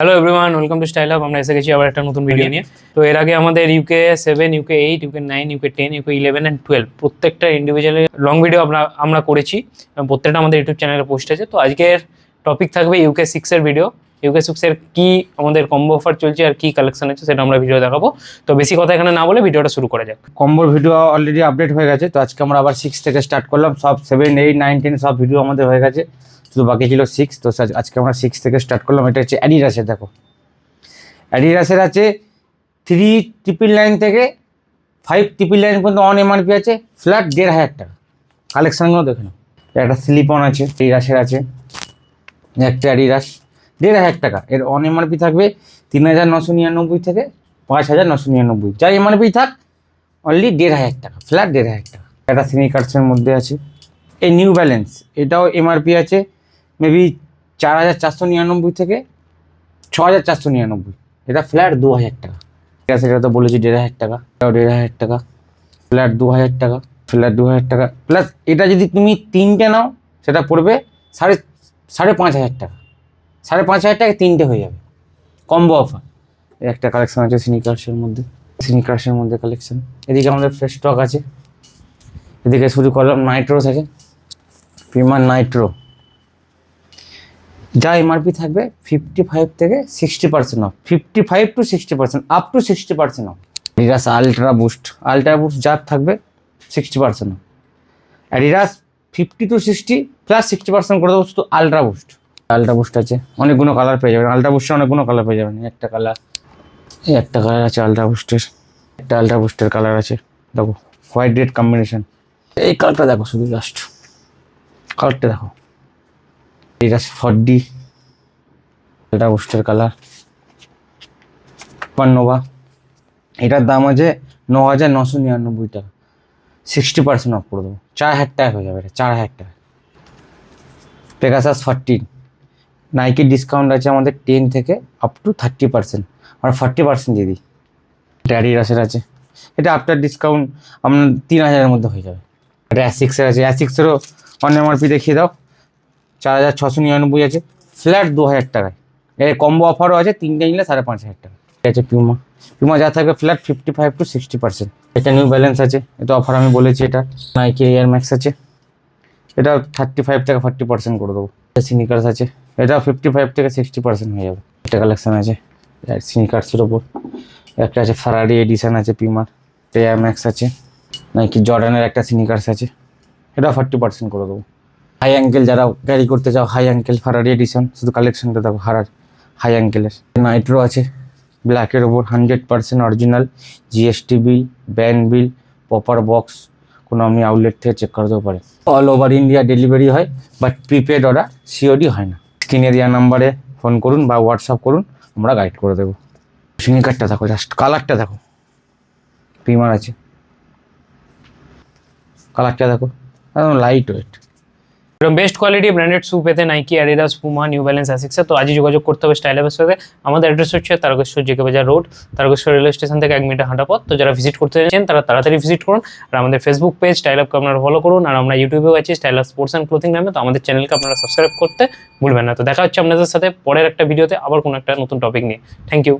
Hello everyone, welcome to style up. আমরা এসে গেছি আবার একটা নতুন ভিডিও নিয়ে। তো এর আগে আমাদের UK 7, UK 8, UK 9, UK 10, UK 11 and 12 প্রত্যেকটা ইন্ডিভিজুয়ালি লং ভিডিও আমরা করেছি এবং প্রত্যেকটা আমাদের ইউটিউব চ্যানেলে পোস্ট আছে। তো আজকের টপিক থাকবে ইউকে 6-এর ভিডিও। ইউকে 6-এর কি আমাদের কম্বো অফার চলছে আর কি কালেকশন আছে সেটা আমরা ভিডিও দেখাবো। তো বেশি কথা এখানে না বলে ভিডিওটা শুরু করা যাক। কম্বোর ভিডিও অলরেডি আপডেট হয়ে গেছে, তো আজকে আমরা আবার 6 থেকে স্টার্ট করলাম। সব 7, 8, 9, 10 সব ভিডিও আমাদের হয়ে গেছে, শুধু বাকি ছিল 6। তো আজকে আমরা 6 থেকে স্টার্ট করলাম। এটা হচ্ছে অ্যাডিডাসের। দেখো অ্যাডিডাসের আছে 3,999 থেকে 5,999 পর্যন্ত অন এমআরপি আছে, ফ্ল্যাট 1,500 টাকা। কালেকশানগুলো দেখে নাও। একটা স্লিপ অন আছে, অ্যাডিডাসের আছে একটা অ্যাডিডাস 1,500 টাকা। এর অন এমআরপি থাকবে 3,999 থেকে 5,999। যাই এমআরপি থাক অনলি 1,500 টাকা, ফ্ল্যাট 1,500 টাকা। একটা স্নিকার্সের মধ্যে আছে এই নিউ ব্যালেন্স, এটাও এমআরপি আছে মেবি 4,499 থেকে 6,499। এটা ফ্ল্যাট 2,000 টাকা। ঠিক আছে, এটা তো বলেছি 1,500 টাকা, এটাও 1,500 টাকা, ফ্ল্যাট 2,000 টাকা, ফ্ল্যাট 2,000 টাকা। প্লাস এটা যদি তুমি 3টে নাও সেটা পড়বে 5,500 টাকা। 5,500 টাকা 3টে হয়ে যাবে, কম্বো অফার। একটা কালেকশন আছে স্নিকার্সের মধ্যে কালেকশন। এদিকে আমাদের ফ্রেশ স্টক আছে। এদিকে শুরু করলাম নাইট্রো থেকে, প্রিমার নাইট্রো। যা এমআরপি থাকবে 55 থেকে 60% of, 55 to 60%, up to 60% of. Adidas ultra boost যার থাকবে 60% অফ। অ্যাডিডাস 50 to 60 প্লাস 60% করে দেবো শুধু আলট্রা বুস্ট আছে। অনেকগুলো কালার পেয়ে যাবেন আলট্রা বুস্টের, অনেকগুলো কালার পেয়ে যাবেন। একটা কালার আছে আলট্রা বুস্টের কালার আছে। দেখো হোয়াইট রেড কম্বিনেশন। এই কালারটা দেখো, শুধু জাস্ট কালারটা দেখো। এটা 4D আলট্রা বুস্টের কালার পান্নোভা। এটার দাম আছে 9,999 টাকা, 60% অফ করে দেবো। 4,000 টাকা হয়ে যাবে, এটা 4,000 টাকা। পেগাসাস 14, নাইকি ডিসকাউন্ট আছে আমাদের 10 থেকে আপ টু 30%, আমরা 40% দিয়ে দিই। এটা অ্যাডিডাসের আছে, এটা আফটার ডিসকাউন্ট আপনার 3,000-এর মধ্যে হয়ে যাবে। এটা অ্যাসিক্সের আছে, অ্যাসিক্সেরও অন এমআরপি দেখিয়ে দাও। 4,699 আছে, ফ্ল্যাট 2,000 টাকায়। এর কম্বো অফারও আছে, 3টে নিলে 5,500 টাকা। এটা আছে পিউমা যা থাকবে ফ্ল্যাট 55 to 60%। এটা নিউ ব্যালেন্স আছে, এটা অফার আমি বলেছি। এটা নাইকি এয়ার ম্যাক্স আছে, এটা 35 টাকা 40% করে দেবো। স্নিকার্স আছে, এটা 55 থেকে 60% হয়ে যাবে। একটা কালেকশন আছে স্নিকার্সের ওপর। একটা আছে ফারারি এডিশন আছে পিউমার, এয়ার ম্যাক্স আছে। নাইকি জর্ডানের একটা স্নিকার্স আছে, এটা 40% করে দেবো। হাই অ্যাঙ্কেল যারা ক্যারি করতে চাও, হাই অ্যাঙ্কেল ফারারি এডিশন, শুধু কালেকশনটা দেখো। হাই অ্যাঙ্কেলের নাইট্রো আছে ব্ল্যাকের ওপর, 100% অরিজিনাল, জিএসটি বিল, ব্যান্ড বিল, প্রপার বক্স। কোনো আপনি আউটলেট থেকে চেক করতেও পারে। অল ওভার ইন্ডিয়া ডেলিভারি হয়, বাট প্রিপেড অর্ডার সিওডি হয় না। স্ক্রিনে দেওয়া নাম্বারে ফোন করুন বা হোয়াটসঅ্যাপ করুন, আমরা গাইড করে দেবো। স্নিকারটা দেখো, জাস্ট কালারটা দেখো। প্রিমার আছে, কালারটা দেখো, একদম লাইট ওয়েট। এরকম বেস্ট কোয়ালিটি ব্র্যান্ডেড শু পেতে Nike, Adidas, Puma, New Balance, অ্যাসিক্সে তো আজই যোগাযোগ করতে হবে স্টাইল আপের সাথে। আমাদের অ্যাড্রেস হচ্ছে তারকেশ্বর জেকে বাজার রোড, তারকেশ্বর রেলওয়ে স্টেশন থেকে 1 মিনিট হাঁটা পথ। তো যারা ভিজিট করতে চাইছেন তারা তাড়াতাড়ি ভিজিট করুন। আর আমাদের ফেসবুক পেজ স্টাইল আপকে আপনারা ফলো করুন। আর আমরা ইউটিউবেও আছি style up sports and clothing নামে, তো আমাদের চ্যানেলকে আপনারা সাবস্ক্রাইব করতে ভুলবেন না। তো দেখা হচ্ছে আপনাদের সাথে পরের একটা ভিডিওতে আবার কোনো একটা নতুন টপিক নিয়ে। Thank you.